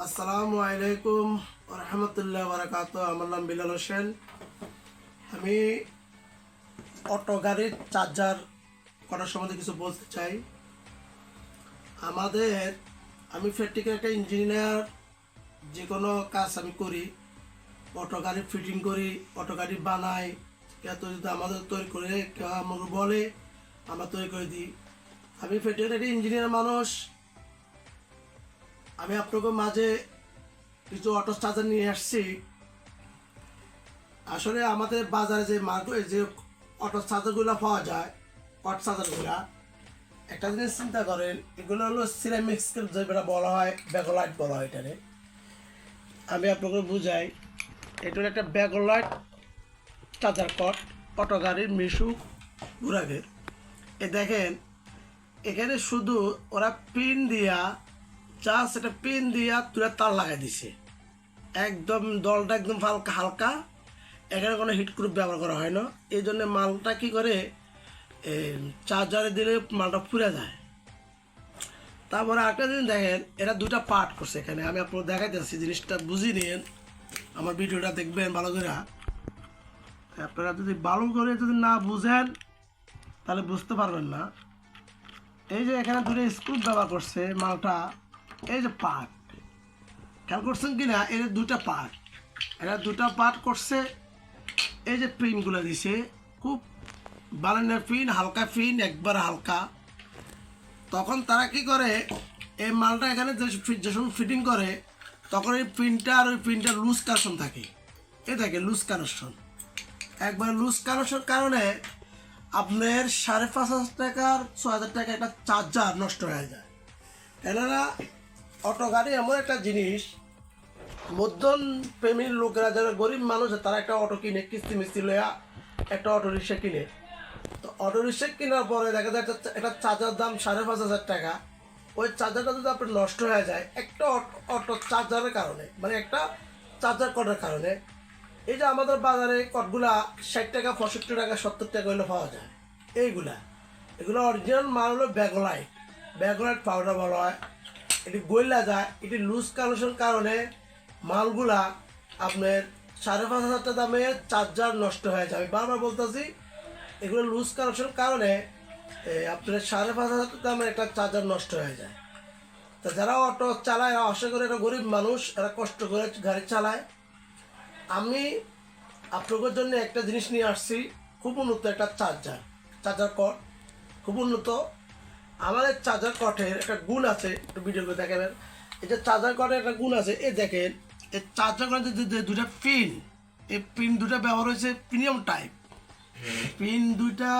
আসসালামু আলাইকুম রহমতুল্লাহ বারাকাত। আমার নাম বিলাল হোসেন। আমি অটো গাড়ির চার্জার করার সম্বন্ধে কিছু বলতে চাই। আমি প্র্যাকটিক্যাল একটা ইঞ্জিনিয়ার। যে কোনো কাজ আমি করি, অটো গাড়ি ফিটিং করি, অটো গাড়ি বানাই। কেউ যদি আমাদের তৈরি করে কেউ আমাকে বলে, আমরা তৈরি করে দিই। আমি প্র্যাকটিক্যাল একটা ইঞ্জিনিয়ার মানুষ। আমি আপনাদের মাঝে কিছু অটো চার্জার নিয়ে আসছি। আসলে আমাদের বাজারে যে অটো চার্জারগুলো পাওয়া যায়, অটো চার্জারগুলো, একটা জিনিস চিন্তা করেন, এগুলো হলো সিরামিক্স, যেটা বলা হয় ব্যাকলাইট বলা হয়। এটারে আমি আপনাকে বুঝাই। এটা হলো একটা ব্যাকলাইট চার্জার কট, অটো গাড়ির মিশুক বুড়াগের। দেখেন, এখানে শুধু ওরা পিন দিয়া, জাস্ট এটা পিন দিয়া তুলে তার লাগাই দিছে। একদম দলটা একদম হালকা হালকা, এখানে কোনো হিট গ্রুপ ব্যবহার করা হয় না। এই জন্য মালটা কী করে, চার্জারে দিলে মালটা পুড়ে যায়। তারপরে আরেকটা জিনিস দেখেন, এরা দুটা পার্ট করছে। এখানে আমি আপনার দেখাইতেছি, জিনিসটা বুঝিয়ে নিন, আমার ভিডিওটা দেখবেন ভালো করে। আপনারা যদি না বুঝেন তাহলে বুঝতে পারবেন না। এই যে এখানে দুটো স্ক্রু ব্যবহার করছে মালটা, এই যে পার্ট, খেয়াল করছেন কি না? এর দুটা পার্ট করছে। এই যে পিনগুলো দিছে, খুব বানানোর পিন, হালকা পিন, একবার হালকা। তখন তারা কি করে, এই মালটা এখানে যে সময় ফিটিং করে, তখন এই পিনটা আর ওই পিনটা লুজ কানেকশন থাকে। এ থাকে লুজ কানেকশন, একবার লুজ কানেকশন কারণে আপনার 5,500 টাকার 6,000 টাকা একটা চার্জার নষ্ট হয়ে যায়। কেননা অটো গাড়ি এমন একটা জিনিস, মধ্যম প্রেমীর লোকেরা, যারা গরিব মানুষ, তারা একটা অটো কিনে, কিস্তি মিস্তি লইয়া একটা অটো রিক্সা কিনে। তো অটো রিক্সা কেনার পরে দেখা যায় একটা চার্জার দাম 5,500 টাকা। ওই চার্জারটা যদি আপনার নষ্ট হয়ে যায় একটা অটো চার্জারের কারণে, মানে একটা চার্জার কটের কারণে। এই যে আমাদের বাজারে কটগুলা 60 টাকা, 65 টাকা, 70 টাকা হলে পাওয়া যায়। এগুলো অরিজিনাল মাল হলো ব্যাকলাইট পাউডার বলা হয়। এটি গইলা যায়, এটি লুজ কানেকশন কারণে মালগুলা আপনার 5,500 টাকা দামে চার্জার নষ্ট হয়ে যায়। আমি বারবার বলতেছি, এগুলো লুজ কানেকশন কারণে আপনার 5,500 টাকা দামের একটা চার্জার নষ্ট হয়ে যায়। তো যারা অটো চালায়, আশা করে একটা গরিব মানুষ, এরা কষ্ট করে গাড়ি চালায়। আমি আপনাদের জন্য একটা জিনিস নিয়ে আসছি, খুব উন্নত একটা চার্জার কট, খুব উন্নত। আমার এই চার্জার কটের একটা গুণ আছে, একটু ভিডিও করে দেখাবেন। এই যে চার্জার কটের একটা গুণ আছে, এই দেখেন, এই চার্জার কটের যে দুটা পিন, এই পিন দুটা ব্যবহার হয়েছে প্রিমিয়াম টাইপ। পিন দুইটা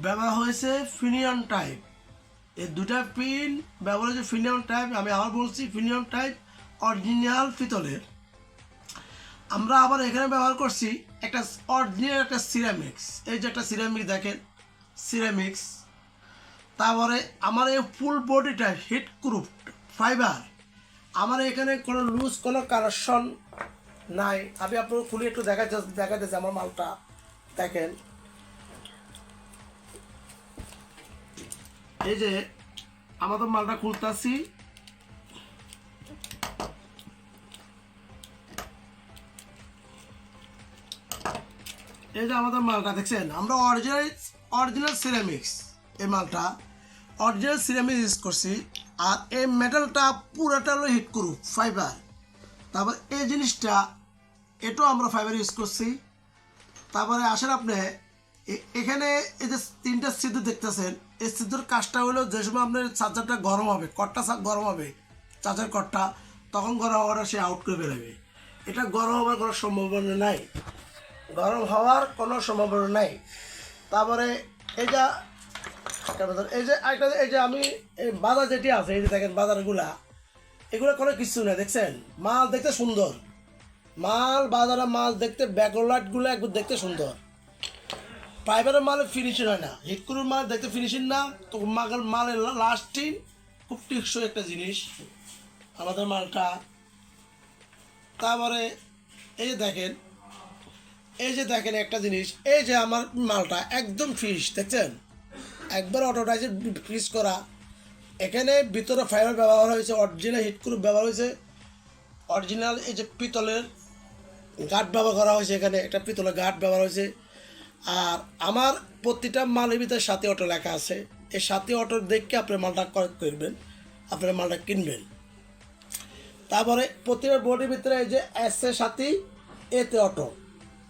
ব্যবহার হয়েছে ফিনিয়ন টাইপ। এই দুটা পিন ব্যবহার হয়েছে ফিনিয়ন টাইপ। আমি আবার বলছি, ফিনিয়ন টাইপ, অরিজিনাল পিতলের। আমরা আবার এখানে ব্যবহার করছি একটা অরিজিনাল একটা সিরামিক্স। এই যে একটা সিরামিক্স দেখেন, সিরামিক্স। তারপরে আমার এই ফুল বডিটা হিট প্রুফ ফাইবার। আমার এখানে কোনো লুজ কোনো কানেকশন নাই। আমি আপনাকে খুলে একটু দেখাতেছি আমার মালটা দেখেন। এই যে আমাদের মালটা খুলতেছি, এই যে আমাদের মালটা দেখছেন, আমরা অরিজিনাল সিরামিক্স, এই মালটা অরিজিনাল সিরামিক্স ইউজ করছি। আর এই মেটালটা পুরোটা হলো হিট প্রুফ ফাইবার। তারপর এই জিনিসটা, এটাও আমরা ফাইবার ইউজ করছি। তারপরে আসেন আপনি এখানে এই যে 3টা ছিদ্র দেখতেছেন, এই ছিদ্রের কাজটা হলো যে সময় আপনার চার্জারটা গরম হবে, কটটা গরম হবে, চার্জার কটটা, তখন গরম হওয়াটা সে আউট করে বেরোবে। এটা গরম হওয়ার কোনো সম্ভাবনা নাই, তারপরে এই যে আমি এই বাজার যেটি আছে, এই যে দেখেন বাজারগুলা, এগুলো কোনো কিছু না, দেখছেন মাল দেখতে সুন্দর, বাজারে মাল দেখতে, ব্যাকলাইটগুলো একবার দেখতে সুন্দর। ফাইবারের মালে ফিনিশিং হয় না, হিটকুরুর মাল দেখতে ফিনিশিং না, তো মালের লাস্টিং খুব টিকসই একটা জিনিস আমাদের মালটা। তারপরে এই যে দেখেন একটা জিনিস, এই যে আমার মালটা একদম ফিস, দেখছেন একবার অটোটাইজ ফিস করা। এখানে ভিতরে ফাইবার ব্যবহার হয়েছে, অরিজিনাল হিটকুরু ব্যবহার হয়েছে, অরিজিনাল এই যে পিতলের গাঁট ব্যবহার করা হয়েছে, এখানে একটা পিতলের গাঁট ব্যবহার হয়েছে। আর আমার প্রতিটা মালের ভিতরে সাথী অটো লেখা আছে। এই সাথী অটো দেখে আপনি মালটা ক্রয় করবেন, আপনার মালটা কিনবেন। তারপরে প্রতিটা বোর্ডের ভিতরে এই যে এস এ সাথী এতে অটো,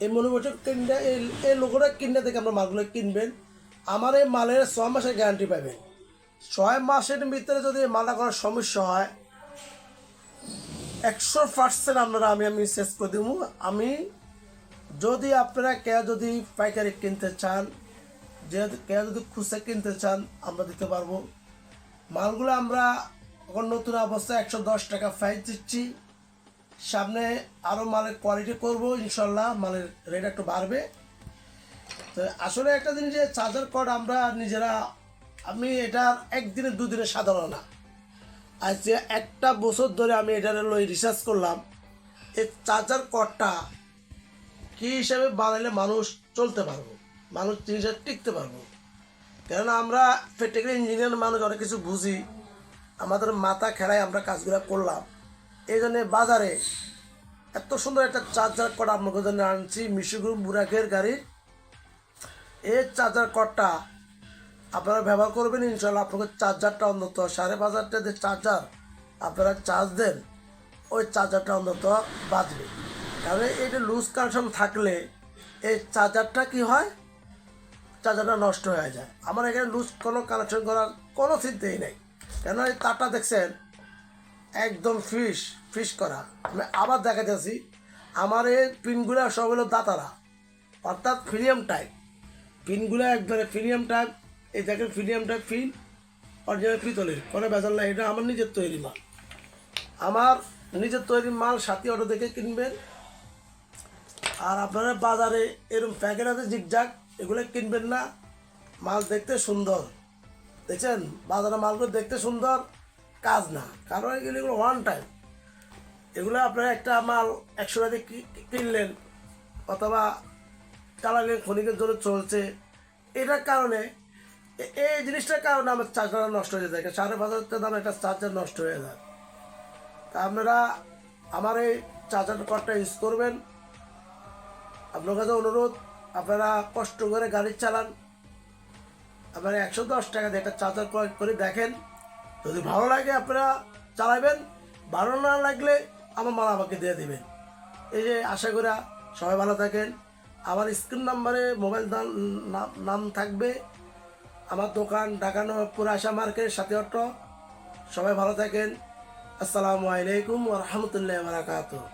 এই মনোবচক কিনলে এই লোগোটা কিনলে দেখে আপনার মালগুলো কিনবেন। আমার এই মালের 6 মাসের গ্যারান্টি পাবেন। 6 মাসের ভিতরে যদি এই মালটা করার সমস্যা হয় 100% আপনারা আমি শেষ করে দেবো। আমি যদি আপনারা কেউ যদি পাইকারি কিনতে চান, যে কেউ যদি খুচরা কিনতে চান, আমরা দিতে পারবো। মালগুলো আমরা এখন নতুন অবস্থায় 110 টাকা প্রাইস দিচ্ছি। সামনে আরও মালের কোয়ালিটি করব ইনশাল্লাহ, মালের রেট একটু বাড়বে। তো আসলে একটা জিনিস, যে চার্জার কর্ড আমরা নিজেরা, আমি এটা একদিনে দুদিনে সাধারণ না, আজ যে 1 বছর ধরে আমি এটার রিসার্চ করলাম এই চার্জার কর্ডটা কী হিসাবে বানাইলে মানুষ চলতে পারবো, মানুষ জিনিসটা টিকতে পারবো। কেননা আমরা প্র্যাকটিক্যালি ইঞ্জিনিয়ার মানুষ, অনেক কিছু বুঝি, আমাদের মাথা খেলায় আমরা কাজগুলো করলাম। এই জন্যে বাজারে এত সুন্দর একটা চার্জার কর্ড আপনাদের জন্য আনছি, মিশুগুরু বুরাকের গাড়ির। এই চার্জার কর্ডটা আপনারা ব্যবহার করবেন ইনশাল্লাহ। আপনাদের চার্জারটা অন্তত 5,500 টাকা যে চার্জার আপনারা চার্জ দেন, ওই চার্জারটা অন্তত বাঁচবে। কারণ এইটা লুজ কানেকশন থাকলে এই চার্জারটা কি হয়, চার্জারটা নষ্ট হয়ে যায়। আমার এখানে লুজ কোনো কানেকশন করার কোনো চিন্তাই নেই, কেন এই তারটা দেখছেন একদম ফিস করা। আমি আবার দেখা যাচ্ছি, আমার এই পিনগুলো সব হলো দাতারা, অর্থাৎ প্রিমিয়াম টাইপ পিনগুলো, একবারে প্রিমিয়াম টাইপ। এই দেখেন প্রিমিয়াম টাইপ পিন, অরিজিনাল পিতলের, কোনো বেজাল নাই। এটা আমার নিজের তৈরি মাল, আমার নিজের তৈরি মাল সাথী অটো দেখে কিনবেন। আর আপনারা বাজারে এরকম প্যাকেট আছে জিগজাগ, এগুলো কিনবেন না। মাল দেখতে সুন্দর, দেখছেন বাজারে মালগুলো দেখতে সুন্দর, কাজ না। কারণ এগুলো ওয়ান টাইম, এগুলো আপনারা একটা মাল 100 টাকা কিনলেন অথবা চালালেন, ক্ষণিকের জন্য চলছে। এটার কারণে, এই জিনিসটার কারণে আমার চার্জারটা নষ্ট হয়ে যায়। 5,500 টাকা দাম একটা চার্জার নষ্ট হয়ে যায়। তা আপনারা আমার এই চার্জার কর্ডটা ইউজ করবেন। আপনার কাছে অনুরোধ, আপনারা কষ্ট করে গাড়ি চালান, আপনারা 110 টাকা দিয়ে একটা চার্জার ক্রয় করে দেখেন। যদি ভালো লাগে আপনারা চালাবেন, ভালো না লাগলে আমার মাল আমাকে দিয়ে দেবেন। এই যে আশা করি সবাই ভালো থাকেন। আমার স্ক্রিন নাম্বারে মোবাইল নাম থাকবে। আমার দোকান ঢাকা নবাবপুর আশা মার্কেট সাথী অটো। সবাই ভালো থাকেন। আসসালামু আলাইকুম ওয়া রাহমাতুল্লাহি ওয়া বারাকাতুহু।